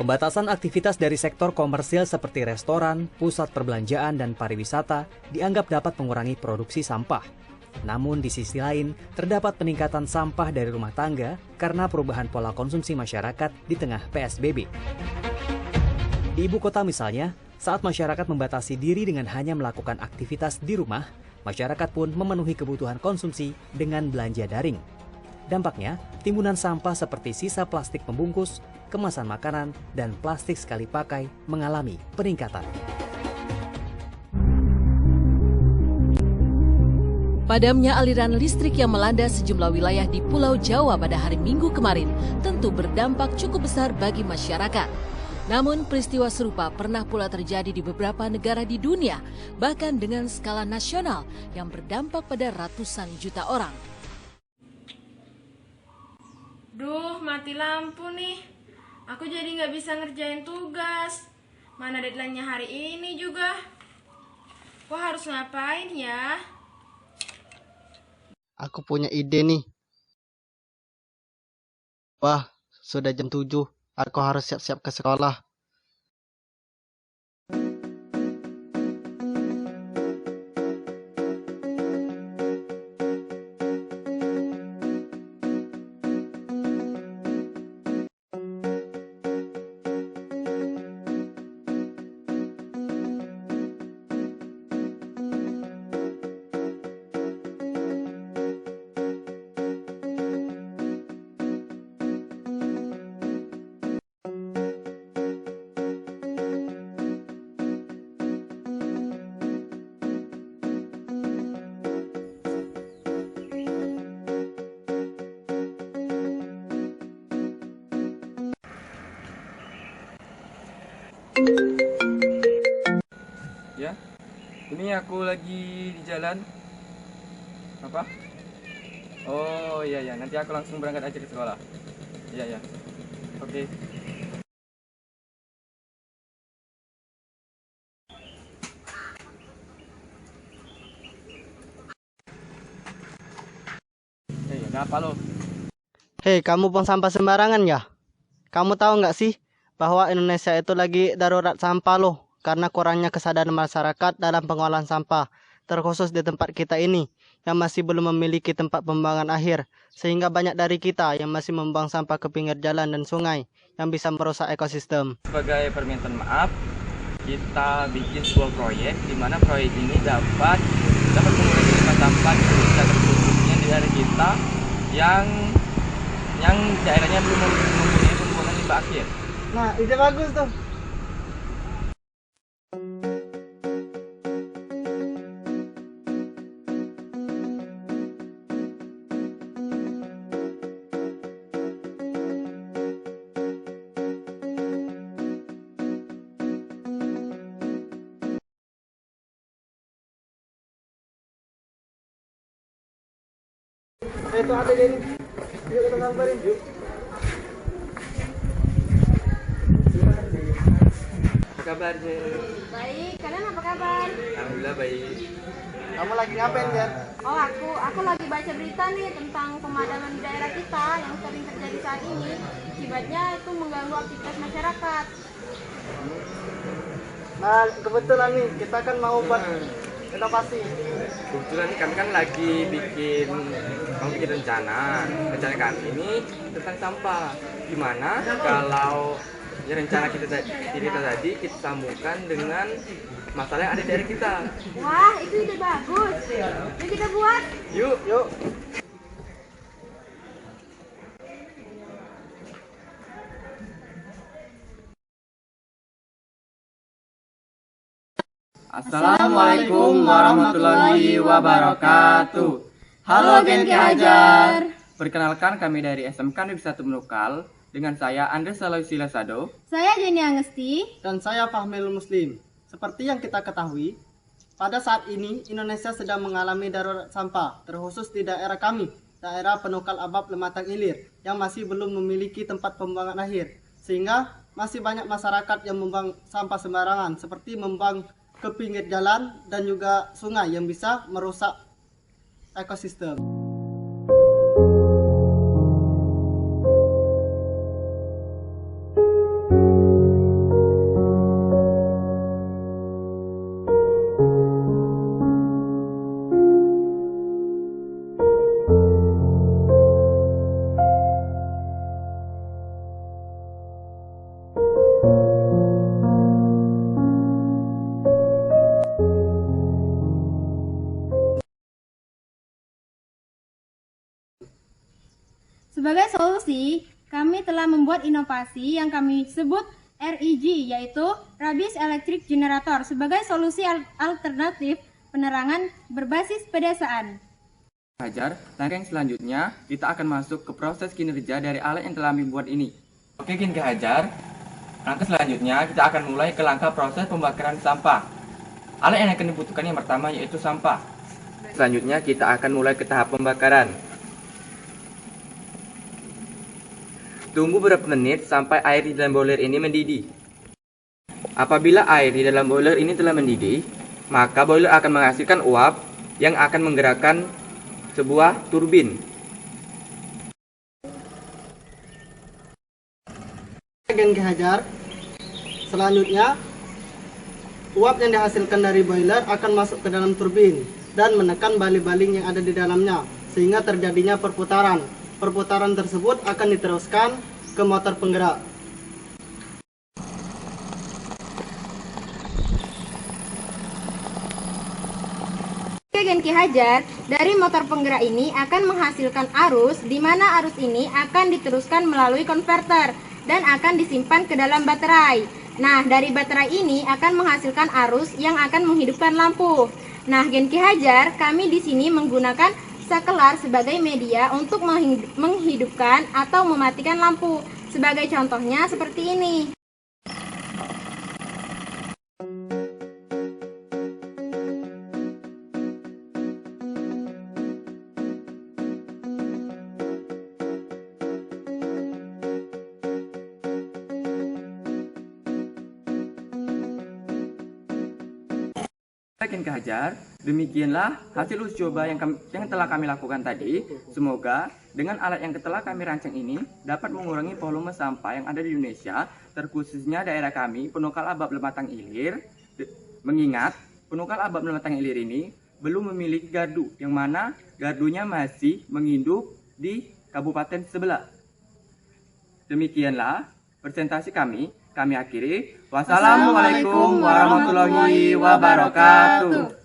Pembatasan aktivitas dari sektor komersil seperti restoran, pusat perbelanjaan, dan pariwisata dianggap dapat mengurangi produksi sampah. Namun di sisi lain, terdapat peningkatan sampah dari rumah tangga karena perubahan pola konsumsi masyarakat di tengah PSBB. Di ibu kota misalnya, saat masyarakat membatasi diri dengan hanya melakukan aktivitas di rumah, masyarakat pun memenuhi kebutuhan konsumsi dengan belanja daring. Dampaknya, timbunan sampah seperti sisa plastik pembungkus, kemasan makanan, dan plastik sekali pakai mengalami peningkatan. Padamnya aliran listrik yang melanda sejumlah wilayah di Pulau Jawa pada hari Minggu kemarin tentu berdampak cukup besar bagi masyarakat. Namun peristiwa serupa pernah pula terjadi di beberapa negara di dunia, bahkan dengan skala nasional yang berdampak pada ratusan juta orang. Duh, mati lampu nih. Aku jadi nggak bisa ngerjain tugas. Mana deadline-nya hari ini juga. Kok harus ngapain ya? Aku punya ide nih. Wah, sudah jam 7. Aku harus siap-siap ke sekolah. Ya, ini aku lagi di jalan. Apa? Oh iya, nanti aku langsung berangkat aja ke sekolah. Iya. Oke. Kenapa lo? Hei, kamu buang sampah sembarangan ya? Kamu tahu nggak sih bahwa Indonesia itu lagi darurat sampah loh, karena kurangnya kesadaran masyarakat dalam pengolahan sampah, terkhusus di tempat kita ini yang masih belum memiliki tempat pembuangan akhir, sehingga banyak dari kita yang masih membuang sampah ke pinggir jalan dan sungai yang bisa merusak ekosistem. Sebagai permintaan maaf, kita bikin sebuah proyek di mana proyek ini dapat mengurangi limbah sampah di Indonesia, terkhususnya di daerah kita yang daerahnya belum mempunyai pembuangan limbah akhir. Nah, ide bagus tuh. Itu ada ini. Yuk kita samperin. Yuk. Apa kabar, Je? Baik, kalian apa kabar? Alhamdulillah baik. Kamu lagi ngapain, Jan? Oh, aku lagi baca berita nih tentang pemadaman di daerah kita yang sering terjadi saat ini. Akibatnya itu mengganggu aktivitas masyarakat. Nah, kebetulan nih, kita kan mau buat inovasi. Kebetulan nih kami kan lagi bikin rencana kami ini tentang sampah. Gimana kalau rencana kita tadi kita sambungkan dengan masalah yang ada di daerah kita. Wah, itu ide bagus. Yuk kita buat. Yuk. Assalamualaikum warahmatullahi wabarakatuh. Halo Gen Ki Hajar. Perkenalkan kami dari SMK Negeri 1 Menukal dengan saya Andres Saloisi Lasado. Saya Jenny Angesti. Dan saya Fahmil Muslim. Seperti yang kita ketahui, pada saat ini Indonesia sedang mengalami darurat sampah, terkhusus di daerah kami, daerah Penukal Abab Lematang Ilir, yang masih belum memiliki tempat pembuangan akhir, sehingga masih banyak masyarakat yang membuang sampah sembarangan, seperti membuang ke pinggir jalan dan juga sungai yang bisa merusak ekosistem. Sebagai solusi, kami telah membuat inovasi yang kami sebut REG, yaitu Rabies Electric Generator, sebagai solusi alternatif penerangan berbasis pedesaan. Hajar, langkah yang selanjutnya kita akan masuk ke proses kinerja dari alat yang telah kami buat ini. Oke Gen Ki Hajar, langkah selanjutnya kita akan mulai ke langkah proses pembakaran sampah. Alat yang akan dibutuhkan yang pertama yaitu sampah. Selanjutnya kita akan mulai ke tahap pembakaran. Tunggu beberapa menit sampai air di dalam boiler ini mendidih. Apabila air di dalam boiler ini telah mendidih, maka boiler akan menghasilkan uap yang akan menggerakkan sebuah turbin. Gen Ki Hajar, selanjutnya uap yang dihasilkan dari boiler akan masuk ke dalam turbin dan menekan baling-baling yang ada di dalamnya sehingga terjadinya perputaran. Perputaran tersebut akan diteruskan ke motor penggerak. Gen Ki Hajar, dari motor penggerak ini akan menghasilkan arus, di mana arus ini akan diteruskan melalui konverter dan akan disimpan ke dalam baterai. Nah, dari baterai ini akan menghasilkan arus yang akan menghidupkan lampu. Nah, Gen Ki Hajar, kami di sini menggunakan sakelar sebagai media untuk menghidupkan atau mematikan lampu. Sebagai contohnya seperti ini. Gen Ki Hajar, demikianlah hasil uji coba yang telah kami lakukan tadi. Semoga dengan alat yang telah kami rancang ini dapat mengurangi volume sampah yang ada di Indonesia, terkhususnya daerah kami, Penukal Abab Lematang Ilir. Mengingat Penukal Abab Lematang Ilir ini belum memiliki gardu, yang mana gardunya masih menginduk di kabupaten sebelah. Demikianlah presentasi kami akhiri. Wassalamualaikum warahmatullahi wabarakatuh.